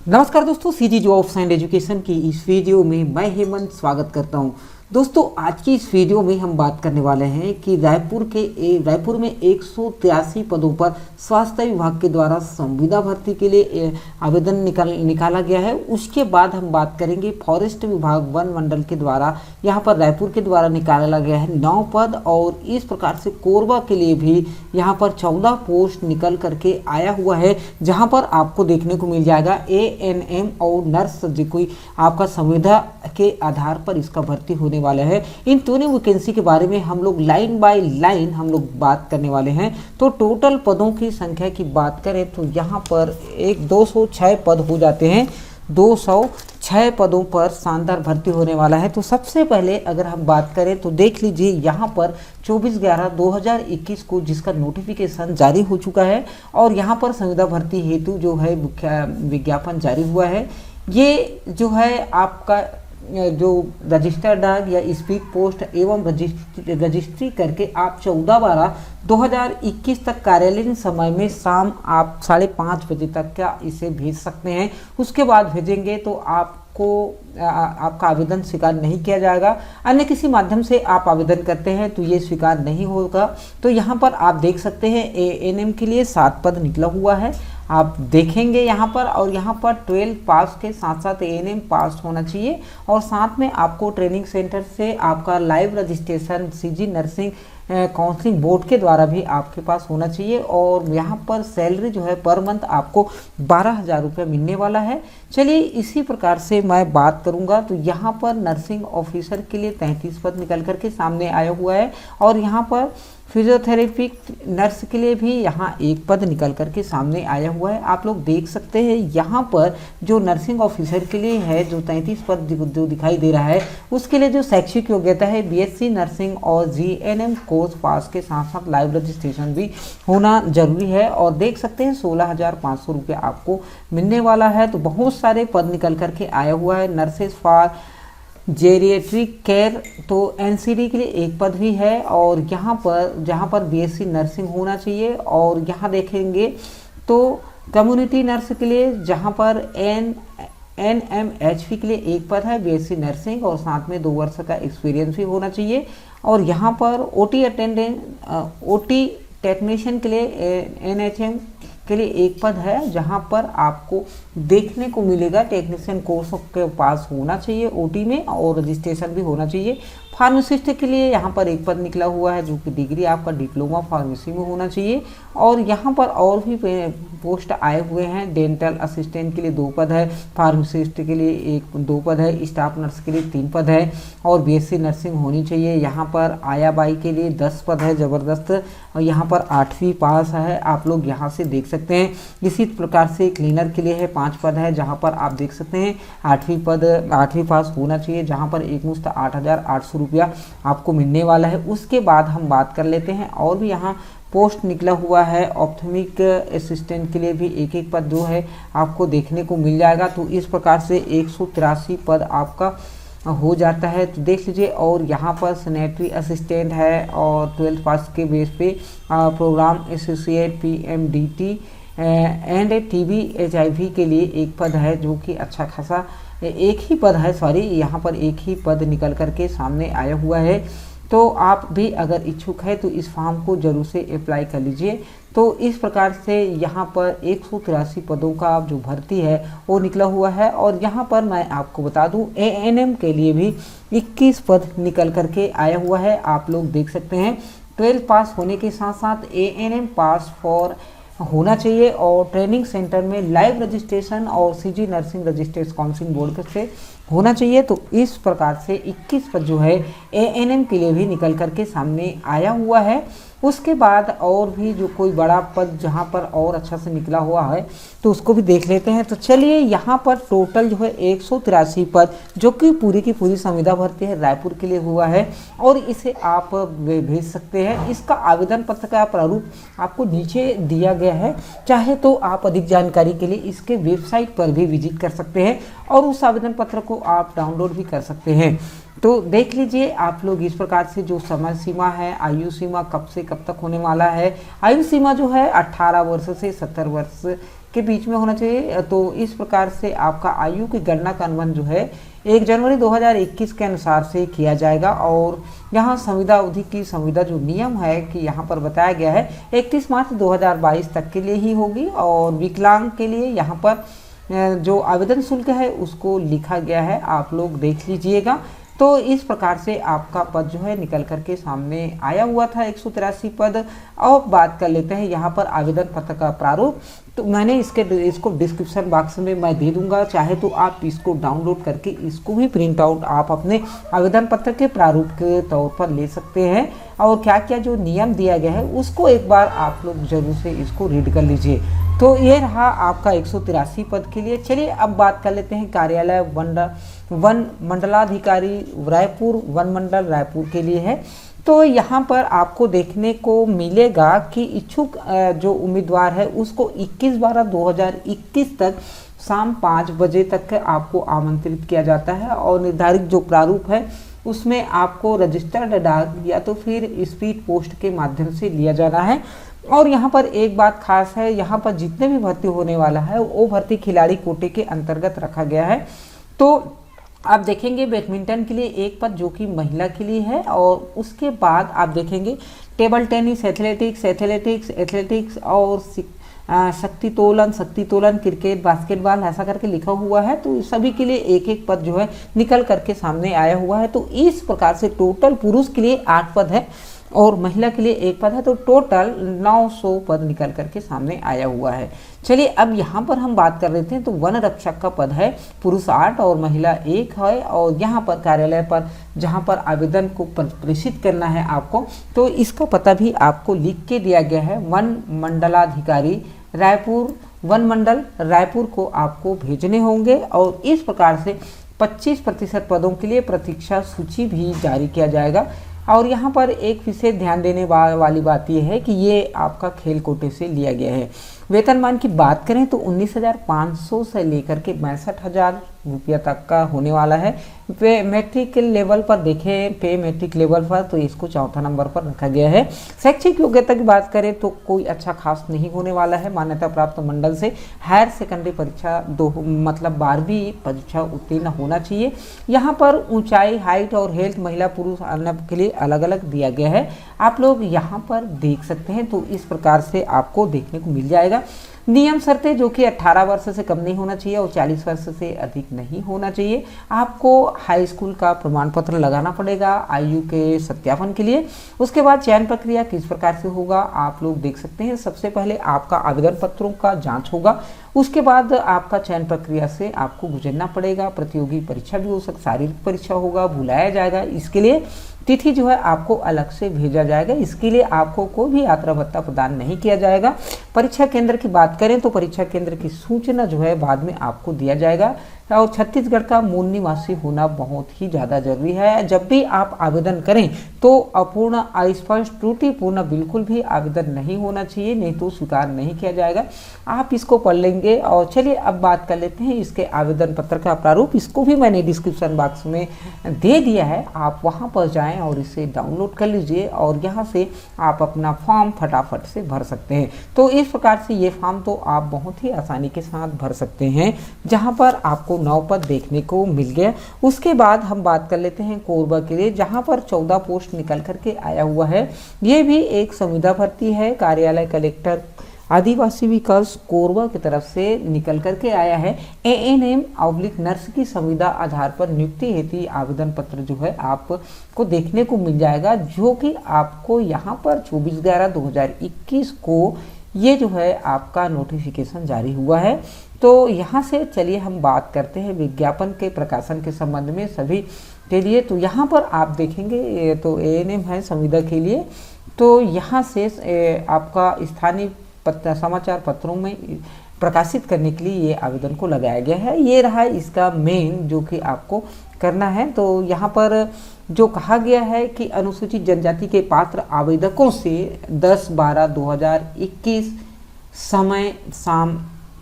नमस्कार दोस्तों, CG jobs and education की इस वीडियो में मैं हेमंत स्वागत करता हूं। दोस्तों, आज की इस वीडियो में हम बात करने वाले हैं कि रायपुर में 183 पदों पर स्वास्थ्य विभाग के द्वारा संविदा भर्ती के लिए आवेदन निकाला गया है। उसके बाद हम बात करेंगे फॉरेस्ट विभाग वन मंडल के द्वारा यहाँ पर रायपुर के द्वारा निकाला गया है 9 पद, और इस प्रकार से कोरबा के लिए भी यहाँ पर 14 पोस्ट निकल करके आया हुआ है, जहाँ पर आपको देखने को मिल जाएगा ANM और नर्स कोई आपका संविदा के आधार पर इसका भर्ती होने वाला है। इन दोनों वैकेंसी के बारे में हम लोग लाइन बाय लाइन हम लोग बात करने वाले हैं। तो टोटल पदों की संख्या की बात करें तो यहाँ पर 206 पद हो जाते हैं। 206 पदों पर शानदार भर्ती होने वाला है। तो सबसे पहले अगर हम बात करें तो देख लीजिए, यहाँ पर 24/11/2021 को जिसका नोटिफिकेशन जारी हो चुका है और यहाँ पर संविदा भर्ती हेतु जो है विज्ञापन जारी हुआ है। ये जो है आपका जो रजिस्टर्ड डाक या स्पीड पोस्ट एवं रजिस्ट्री करके आप 14/12/2021 तक कार्यालयीन समय में शाम आप 5:30 बजे तक क्या इसे भेज सकते हैं। उसके बाद भेजेंगे तो आपका आवेदन स्वीकार नहीं किया जाएगा। अन्य किसी माध्यम से आप आवेदन करते हैं तो ये स्वीकार नहीं होगा। तो यहाँ पर आप देख सकते हैं ANM के लिए 7 पद निकला हुआ है, आप देखेंगे यहाँ पर। और यहाँ पर 12 पास के साथ साथ ANM पास होना चाहिए, और साथ में आपको ट्रेनिंग सेंटर से आपका live registration CG nursing counselling board के द्वारा भी आपके पास होना चाहिए। और यहाँ पर सैलरी जो है पर मंथ आपको 12,000 रुपये मिलने वाला है। चलिए इसी प्रकार से मैं बात करूँगा। तो यहाँ पर नर्सिंग ऑफिसर के लिए 33 पद निकल करके सामने आया हुआ है, और यहाँ पर फिजियोथेरेपी नर्स के लिए भी यहाँ 1 पद निकल करके सामने आया हुआ है। आप लोग देख सकते हैं यहाँ पर जो नर्सिंग ऑफिसर के लिए है जो 33 पद जो दिखाई दे रहा है, उसके लिए जो शैक्षिक योग्यता है BSc नर्सिंग और GNM कोर्स पास के साथ साथ लाइव रजिस्ट्रेशन भी होना जरूरी है। और देख सकते हैं 16,500 रुपये आपको मिलने वाला है। तो बहुत सारे पद निकल करके आया हुआ है। नर्सेज फॉर जेरिएट्रिक केयर तो NCD के लिए 1 पद भी है, और जहाँ पर BSc नर्सिंग होना चाहिए। और यहाँ देखेंगे तो कम्युनिटी नर्स के लिए जहाँ पर NMHP के लिए 1 पद है BSc नर्सिंग, और साथ में 2 वर्ष का एक्सपीरियंस भी होना चाहिए। और यहाँ पर OT टेक्नीशियन के लिए NHM के लिए 1 पद है, जहां पर आपको देखने को मिलेगा टेक्नीशियन कोर्स के पास होना चाहिए OT में, और रजिस्ट्रेशन भी होना चाहिए। फार्मासिस्ट के लिए यहाँ पर 1 पद निकला हुआ है, जो कि डिग्री आपका डिप्लोमा फार्मेसी में होना चाहिए। और यहाँ पर और भी पोस्ट आए हुए हैं। डेंटल असिस्टेंट के लिए 2 पद है, फार्मासिस्ट के लिए 2 पद है, स्टाफ नर्स के लिए 3 पद है, और BSc नर्सिंग होनी चाहिए। यहाँ पर आया बाई के लिए 10 पद है, ज़बरदस्त। और यहाँ पर 8वीं पास है, आप लोग यहाँ से देख सकते हैं। इसी प्रकार से क्लीनर के लिए है 5 पद है, जहाँ पर आप देख सकते हैं 8वीं पास होना चाहिए, जहाँ पर एकमुश्त 8,800 रुपया आपको मिलने वाला है। उसके बाद हम बात कर लेते हैं, और भी यहाँ पोस्ट निकला हुआ है। ऑप्थेमिक असिस्टेंट के लिए भी 1 पद जो है आपको देखने को मिल जाएगा। तो इस प्रकार से 183 पद आपका हो जाता है। तो देख लीजिए। और यहाँ पर सैनिटरी असिस्टेंट है, और 12 पास के बेस पे program associate PMDT and TB HIV के लिए 1 पद है, जो कि अच्छा खासा 1 ही पद है, यहाँ पर 1 ही पद निकल करके सामने आया हुआ है। तो आप भी अगर इच्छुक है तो इस फॉर्म को जरूर से अप्लाई कर लीजिए। तो इस प्रकार से यहाँ पर 183 पदों का जो भर्ती है वो निकला हुआ है। और यहाँ पर मैं आपको बता दूँ ANM के लिए भी 21 पद निकल करके आया हुआ है, आप लोग देख सकते हैं। 12 पास होने के साथ साथ ANM पास फॉर होना चाहिए, और ट्रेनिंग सेंटर में लाइव रजिस्ट्रेशन और CG nursing registration counselling board से होना चाहिए। तो इस प्रकार से 21 पद जो है ANM के लिए भी निकल करके सामने आया हुआ है। उसके बाद और भी जो कोई बड़ा पद जहां पर और अच्छा से निकला हुआ है तो उसको भी देख लेते हैं। तो चलिए, यहां पर टोटल जो है 183 पद जो कि पूरी की पूरी संविदा भर्ती है रायपुर के लिए हुआ है, और इसे आप भेज सकते हैं। इसका आवेदन पत्र का प्रारूप आपको नीचे दिया गया है, चाहे तो आप अधिक जानकारी के लिए इसके वेबसाइट पर भी विजिट कर सकते हैं और उस आवेदन पत्र को आप डाउनलोड भी कर सकते हैं। तो देख लीजिए आप लोग इस प्रकार से जो समय सीमा है, आयु सीमा कब से कब तक होने वाला है। आयु सीमा जो है 18 वर्ष से 70 वर्ष के बीच में होना चाहिए। तो इस प्रकार से आपका आयु की गणना का अनुबंध जो है 1 जनवरी 2021 के अनुसार से किया जाएगा। और यहाँ संविदा अवधि की संविदा जो नियम है कि यहाँ पर बताया गया है 31 मार्च 2022 तक के लिए ही होगी। और विकलांग के लिए यहाँ पर जो आवेदन शुल्क है उसको लिखा गया है, आप लोग देख लीजिएगा। तो इस प्रकार से आपका पद जो है निकल करके सामने आया हुआ था 183 पद। अब बात कर लेते हैं यहाँ पर आवेदन पत्र का प्रारूप। तो मैंने इसको डिस्क्रिप्शन बॉक्स में मैं दे दूंगा, चाहे तो आप इसको डाउनलोड करके इसको भी प्रिंट आउट आप अपने आवेदन पत्र के प्रारूप के तौर पर ले सकते हैं। और क्या क्या जो नियम दिया गया है उसको एक बार आप लोग जरूर से इसको रीड कर लीजिए। तो ये रहा आपका 183 पद के लिए। चलिए अब बात कर लेते हैं कार्यालय वन मंडलाधिकारी रायपुर वन मंडल रायपुर के लिए है। तो यहाँ पर आपको देखने को मिलेगा कि इच्छुक जो उम्मीदवार है उसको 21/12/2021 तक शाम 5 बजे तक आपको आमंत्रित किया जाता है। और निर्धारित जो प्रारूप है उसमें आपको रजिस्टर्ड डाक या तो फिर स्पीड पोस्ट के माध्यम से लिया जाना है। और यहाँ पर एक बात खास है, यहाँ पर जितने भी भर्ती होने वाला है वो भर्ती खिलाड़ी कोटे के अंतर्गत रखा गया है। तो आप देखेंगे बैडमिंटन के लिए एक पद जो कि महिला के लिए है। और उसके बाद आप देखेंगे टेबल टेनिस, एथलेटिक्स और शक्ति तोलन, क्रिकेट, बास्केटबॉल ऐसा करके लिखा हुआ है। तो सभी के लिए एक एक पद जो है निकल करके सामने आया हुआ है। तो इस प्रकार से टोटल पुरुष के लिए 8 पद है और महिला के लिए 1 पद है। तो टोटल 900 पद निकल करके सामने आया हुआ है। चलिए अब यहाँ पर हम बात कर लेते हैं। तो वन रक्षक का पद है, पुरुष 8 और महिला 1 है। और यहाँ पर कार्यालय पर जहाँ पर आवेदन को प्रेषित करना है आपको, तो इसका पता भी आपको लिख के दिया गया है। वन मंडलाधिकारी रायपुर वन मंडल रायपुर को आपको भेजने होंगे। और इस प्रकार से 25% पदों के लिए प्रतीक्षा सूची भी जारी किया जाएगा। और यहाँ पर एक विशेष ध्यान देने वाली बात यह है कि ये आपका खेल कोटे से लिया गया है। वेतनमान की बात करें तो 19,500 से लेकर के 62,000 रुपया तक का होने वाला है। पे मैट्रिक लेवल पर देखें, पे मैट्रिक लेवल पर तो इसको 4था नंबर पर रखा गया है। शैक्षिक योग्यता की बात करें तो कोई अच्छा खास नहीं होने वाला है। मान्यता प्राप्त मंडल से हायर सेकेंडरी परीक्षा 12वीं परीक्षा उत्तीर्ण होना चाहिए। यहाँ पर ऊंचाई, हाइट और हेल्थ महिला पुरुष अन्य के लिए अलग अलग दिया गया है, आप लोग यहाँ पर देख सकते हैं। तो इस प्रकार से आपको देखने को मिल जाएगा। नियम शर्तें जो कि 18 वर्ष से कम नहीं होना चाहिए और 40 वर्ष से अधिक नहीं होना चाहिए। आपको हाई स्कूल का प्रमाण पत्र लगाना पड़ेगा आयु के सत्यापन के लिए। उसके बाद चयन प्रक्रिया किस प्रकार से होगा आप लोग देख सकते हैं। सबसे पहले आपका आवेदन पत्रों का जांच होगा, उसके बाद आपका चयन प्रक्रिया से आपको गुजरना पड़ेगा। प्रतियोगी परीक्षा भी हो सकती, शारीरिक परीक्षा होगा, बुलाया जाएगा। इसके लिए तिथि जो है आपको अलग से भेजा जाएगा। इसके लिए आपको कोई भी यात्रा भत्ता प्रदान नहीं किया जाएगा। परीक्षा केंद्र की बात करें तो परीक्षा केंद्र की सूचना जो है बाद में आपको दिया जाएगा। और छत्तीसगढ़ का मूल निवासी होना बहुत ही ज़्यादा जरूरी है। जब भी आप आवेदन करें तो अपूर्ण, अस्पष्ट, त्रुटिपूर्ण बिल्कुल भी आवेदन नहीं होना चाहिए, नहीं तो स्वीकार नहीं किया जाएगा। आप इसको पढ़ लेंगे। और चलिए अब बात कर लेते हैं इसके आवेदन पत्र का प्रारूप। इसको भी मैंने डिस्क्रिप्शन बॉक्स में दे दिया है, आप वहाँ पर जाएँ और इसे डाउनलोड कर लीजिए और यहाँ से आप अपना फॉर्म फटाफट से भर सकते हैं। तो इस प्रकार से ये फॉर्म तो आप बहुत ही आसानी के साथ भर सकते हैं, जहाँ पर आपको 9 पद देखने को मिल गया। उसके बाद हम बात कर लेते हैं कोरबा के लिए, जहां पर 14 पोस्ट निकल करके आया हुआ है। ये भी एक संविदा भर्ती है। कार्यालय कलेक्टर आदिवासी विकास कोरबा की तरफ से निकल करके आया है। ANM/नर्स की संविदा आधार पर नियुक्ति हेतु आवेदन पत्र जो है आपको देखने को मिल जाएगा, जो कि आपको यहाँ पर 24/11/2021 को ये जो है आपका नोटिफिकेशन जारी हुआ है। तो यहाँ से चलिए हम बात करते हैं विज्ञापन के प्रकाशन के संबंध में सभी के लिए। तो यहाँ पर आप देखेंगे तो ANM है संविदा के लिए। तो यहाँ से आपका स्थानीय समाचार पत्रों में प्रकाशित करने के लिए ये आवेदन को लगाया गया है। ये रहा इसका मेन जो कि आपको करना है। तो यहाँ पर जो कहा गया है कि अनुसूचित जनजाति के पात्र आवेदकों से 10/12/2021 समय शाम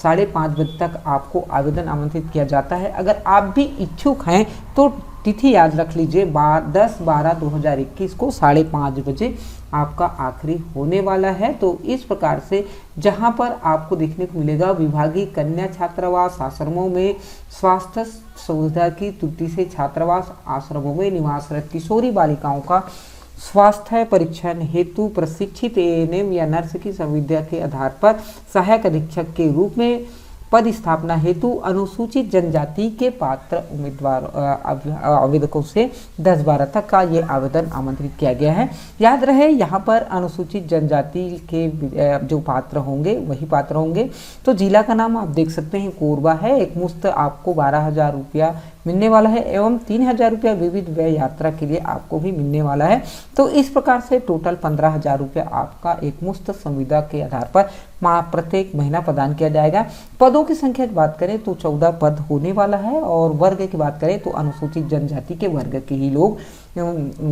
5:30 बजे तक आपको आवेदन आमंत्रित किया जाता है। अगर आप भी इच्छुक हैं तो तिथि याद रख लीजिए 10/12/2021 को 5:30 बजे आपका आखिरी होने वाला है। तो इस प्रकार से जहां पर आपको देखने को मिलेगा विभागीय कन्या छात्रावास आश्रमों में, स्वास्थ्य सुविधा की त्रुटि से छात्रावास आश्रमों में निवासरत किशोरी बालिकाओं का स्वास्थ्य परीक्षण हेतु प्रशिक्षित एएनएम या नर्स की संविदा के आधार पर सहायक अधीक्षक के रूप में पद स्थापना हेतु अनुसूचित जनजाति के पात्र उम्मीदवार आवेदकों से 10/12 तक का ये आवेदन आमंत्रित किया गया है। याद रहे यहाँ पर अनुसूचित जनजाति के जो पात्र होंगे वही पात्र होंगे। तो जिला का नाम आप देख सकते हैं कोरबा है। एक मुश्त आपको 12,000 रुपया मिलने वाला है एवं 3,000 रुपया विविध व्यय यात्रा के लिए आपको भी मिलने वाला है। तो इस प्रकार से टोटल 15,000 रुपया आपका एक मुश्त संविदा के आधार पर प्रत्येक महीना प्रदान किया जाएगा। पदों की संख्या की बात करें तो 14 पद होने वाला है और वर्ग की बात करें तो अनुसूचित जनजाति के वर्ग के ही लोग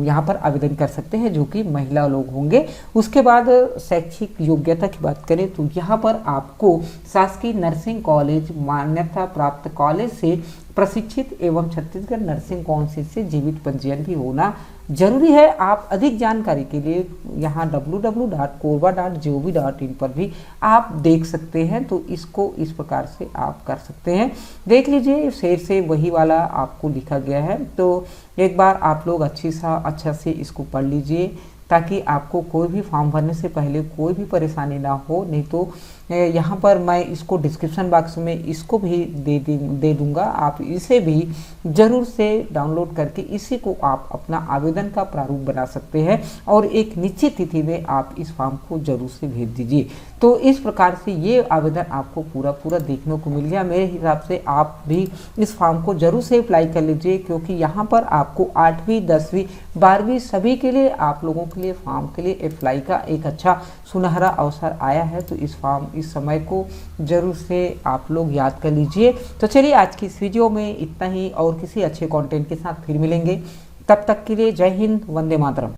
यहाँ पर आवेदन कर सकते हैं जो कि महिला लोग होंगे। उसके बाद शैक्षिक योग्यता की बात करें तो यहाँ पर आपको शासकीय नर्सिंग कॉलेज मान्यता प्राप्त कॉलेज से प्रशिक्षित एवं छत्तीसगढ़ नर्सिंग काउंसिल से जीवित पंजीयन भी होना जरूरी है। आप अधिक जानकारी के लिए यहाँ www.korba.gov.in पर भी आप देख सकते हैं। तो इसको इस प्रकार से आप कर सकते हैं। देख लीजिए शेर से वही वाला आपको लिखा गया है। तो एक बार आप लोग अच्छा से इसको पढ़ लीजिए ताकि आपको कोई भी फॉर्म भरने से पहले कोई भी परेशानी ना हो। नहीं तो यहाँ पर मैं इसको डिस्क्रिप्शन बॉक्स में इसको भी दे दूँगा। आप इसे भी ज़रूर से डाउनलोड करके इसी को आप अपना आवेदन का प्रारूप बना सकते हैं और एक निश्चित तिथि में आप इस फॉर्म को ज़रूर से भेज दीजिए। तो इस प्रकार से ये आवेदन आपको पूरा देखने को मिल गया। मेरे हिसाब से आप भी इस फॉर्म को ज़रूर से अप्लाई कर लीजिए क्योंकि यहाँ पर आपको 8वीं 10वीं 12वीं सभी के लिए आप लोगों के लिए फॉर्म के लिए अप्लाई का एक अच्छा सुनहरा अवसर आया है। तो इस समय को जरूर से आप लोग याद कर लीजिए। तो चलिए आज की इस वीडियो में इतना ही और किसी अच्छे कंटेंट के साथ फिर मिलेंगे। तब तक के लिए जय हिंद, वंदे मातरम।